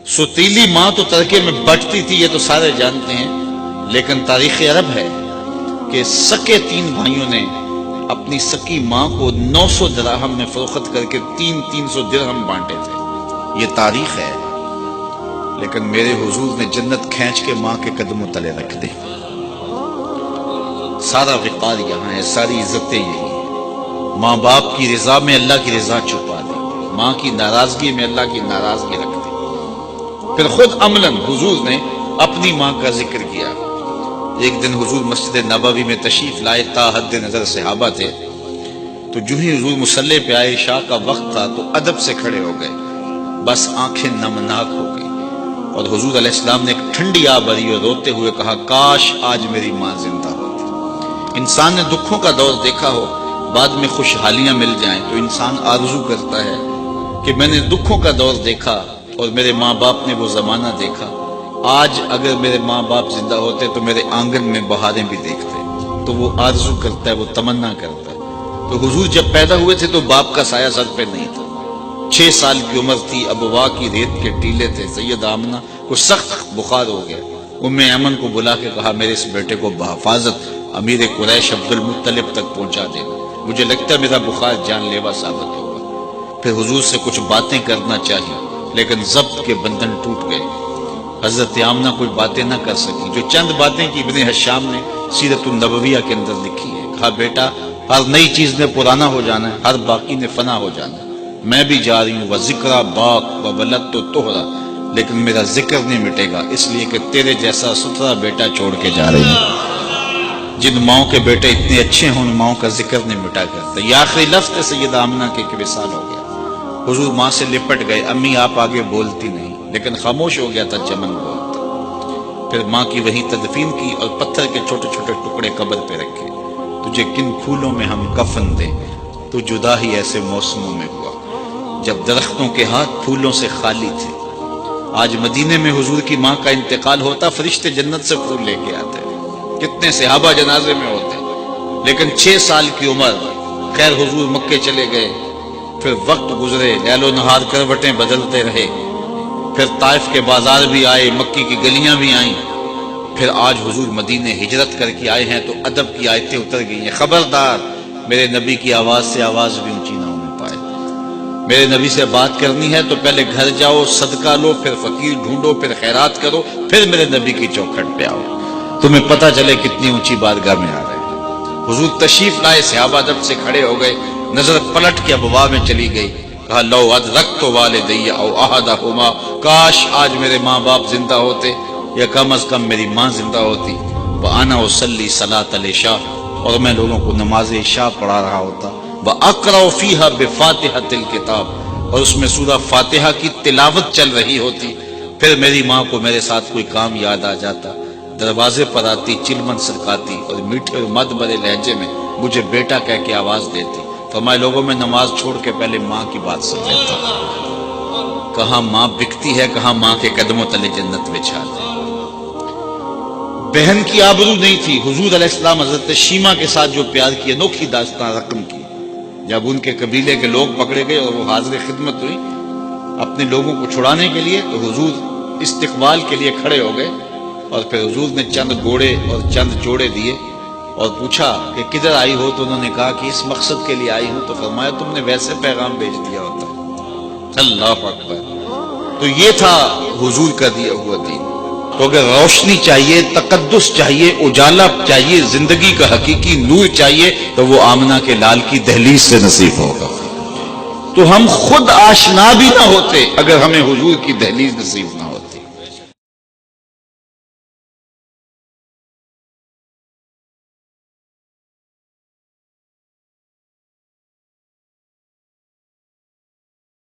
ستیلی ماں تو ترکے میں بٹتی تھی، یہ تو سارے جانتے ہیں، لیکن تاریخ عرب ہے کہ سکے 3 بھائیوں نے اپنی سکی ماں کو 900 دراہم میں فروخت کر کے 300 درہم بانٹے تھے. یہ تاریخ ہے. لیکن میرے حضور نے جنت کھینچ کے ماں کے قدموں تلے رکھ دی. سارا وقار یہاں ہے، ساری عزتیں یہی ہیں. ماں باپ کی رضا میں اللہ کی رضا چھپا دی، ماں کی ناراضگی میں اللہ کی ناراضگی رکھ دی. پھر خود عملاً حضور نے اپنی ماں کا ذکر کیا. ایک دن حضور مسجد نبوی میں تشریف لائے، تا حد نظر صحابہ تھے. تو جو ہی حضور مصلی پہ آئے، عشاء کا وقت تھا، تو ادب سے کھڑے ہو گئے، بس آنکھیں نمناک ہو گئی. اور حضور علیہ السلام نے ایک ٹھنڈی آہ بھری اور روتے ہوئے کہا، کاش آج میری ماں زندہ ہوتی. انسان نے دکھوں کا دور دیکھا ہو، بعد میں خوشحالیاں مل جائیں تو انسان آرزو کرتا ہے کہ میں نے دکھوں کا دور دیکھا اور میرے ماں باپ نے وہ زمانہ دیکھا. آج اگر میرے ماں باپ زندہ ہوتے تو میرے آنگن میں بہاریں بھی دیکھتے. تو وہ آرزو کرتا ہے، وہ تمنا کرتا ہے. تو حضور جب پیدا ہوئے تھے تو باپ کا سایہ سر پہ نہیں تھا. 6 سال کی عمر تھی، ابوا کی ریت کے ٹیلے تھے. سید آمنہ کو سخت بخار ہو گیا. ام ایمن کو بلا کے کہا، میرے اس بیٹے کو بحفاظت امیر قریش عبد المطلب تک پہنچا دینا، مجھے لگتا ہے میرا بخار جان لیوا ثابت ہوگا. پھر حضور سے کچھ باتیں کرنا چاہیے، لیکن ضبط کے بندھن ٹوٹ گئے. حضرت آمنہ کوئی باتیں نہ کر سکی. جو چند باتیں کی ابن حشام نے سیرت النبویہ کے اندر لکھی ہے. کہا، بیٹا، ہر نئی چیز نے پرانا ہو جانا ہے، ہر باقی نے فنا ہو جانا ہے. میں بھی جا رہی ہوں، وذکرى باق وولدت طہرا، لیکن میرا ذکر نہیں مٹے گا، اس لیے کہ تیرے جیسا ستھرا بیٹا چھوڑ کے جا رہی ہوں. جن ماؤں کے بیٹے اتنے اچھے ہوں، ان ماؤں کا ذکر نہیں مٹا کرتا. یہ آخری لفظ سید آمنہ کے کہ وصال ہو گیا. حضور ماں سے لپٹ گئے. امی آپ آگے بولتی نہیں، لیکن خاموش ہو گیا تھا چمن بولتا. پھر ماں کی وہی تدفین کی اور پتھر کے چھوٹے چھوٹے ٹکڑے قبر پہ رکھے. تجھے کن پھولوں میں ہم کفن دیں، تو جدا ہی ایسے موسموں میں ہوا جب درختوں کے ہاتھ پھولوں سے خالی تھے. آج مدینے میں حضور کی ماں کا انتقال ہوتا، فرشتے جنت سے پھول لے کے آتے. کتنے صحابہ جنازے میں ہوتے. لیکن 6 سال کی عمر. خیر حضور مکے چلے گئے. پھر وقت گزرے، لیل و نہار کروٹیں بدلتے رہے. پھر طائف کے بازار بھی آئے، مکی کی گلیاں بھی آئیں. پھر آج حضور مدینے ہجرت کر کے آئے ہیں تو ادب کی آیتیں اتر گئی ہیں. خبردار، میرے نبی کی آواز سے آواز بھی اونچی نہ ہونے پائے. میرے نبی سے بات کرنی ہے تو پہلے گھر جاؤ، صدقہ لو، پھر فقیر ڈھونڈو، پھر خیرات کرو، پھر میرے نبی کی چوکھٹ پہ آؤ، تمہیں پتہ چلے کتنی اونچی بارگاہ میں آ رہے ہیں. حضور تشریف لائے، صحابہ ادب سے کھڑے ہو گئے. نظر پلٹ کے ابوا میں چلی گئی. کہا، لو ادرکت والدی او احدہما، کاش آج میرے ماں باپ زندہ ہوتے، یا کم از کم میری ماں زندہ ہوتی. وانا اصلی صلاۃ العشاء، اور میں لوگوں کو نماز عشاء پڑھا رہا ہوتا. واقرأ فیہا بفاتحۃ الکتاب، اور اس میں سورہ فاتحہ کی تلاوت چل رہی ہوتی. پھر میری ماں کو میرے ساتھ کوئی کام یاد آ جاتا، دروازے پر آتی، چلمن سرکاتی اور میٹھے اور مد بھرے لہجے میں مجھے بیٹا کہہ کے آواز دیتی. فرمائے، لوگوں میں نماز چھوڑ کے پہلے ماں کی بات سن لیتا. کہاں ماں بکتی ہے، کہاں ماں کے قدموں تلے جنت بچھا دے. بہن کی آبرو نہیں تھی. حضور علیہ السلام حضرت شیمہ کے ساتھ جو پیار کی، انوکھی داستان رقم کی. جب ان کے قبیلے کے لوگ پکڑے گئے اور وہ حاضر خدمت ہوئی اپنے لوگوں کو چھڑانے کے لیے، تو حضور استقبال کے لیے کھڑے ہو گئے. اور پھر حضور نے چند گھوڑے اور چند جوڑے دیے اور پوچھا کہ کدھر آئی ہو؟ تو انہوں نے کہا کہ اس مقصد کے لیے آئی ہوں. تو فرمایا، تم نے ویسے پیغام بھیج دیا ہوتا. اللہ اکبر. تو یہ تھا حضور کا دیا ہوا دین. تو اگر روشنی چاہیے، تقدس چاہیے، اجالا چاہیے، زندگی کا حقیقی نور چاہیے، تو وہ آمنہ کے لال کی دہلیز سے نصیب ہوگا. تو ہم خود آشنا بھی نہ ہوتے اگر ہمیں حضور کی دہلیز نصیب نہ ہو.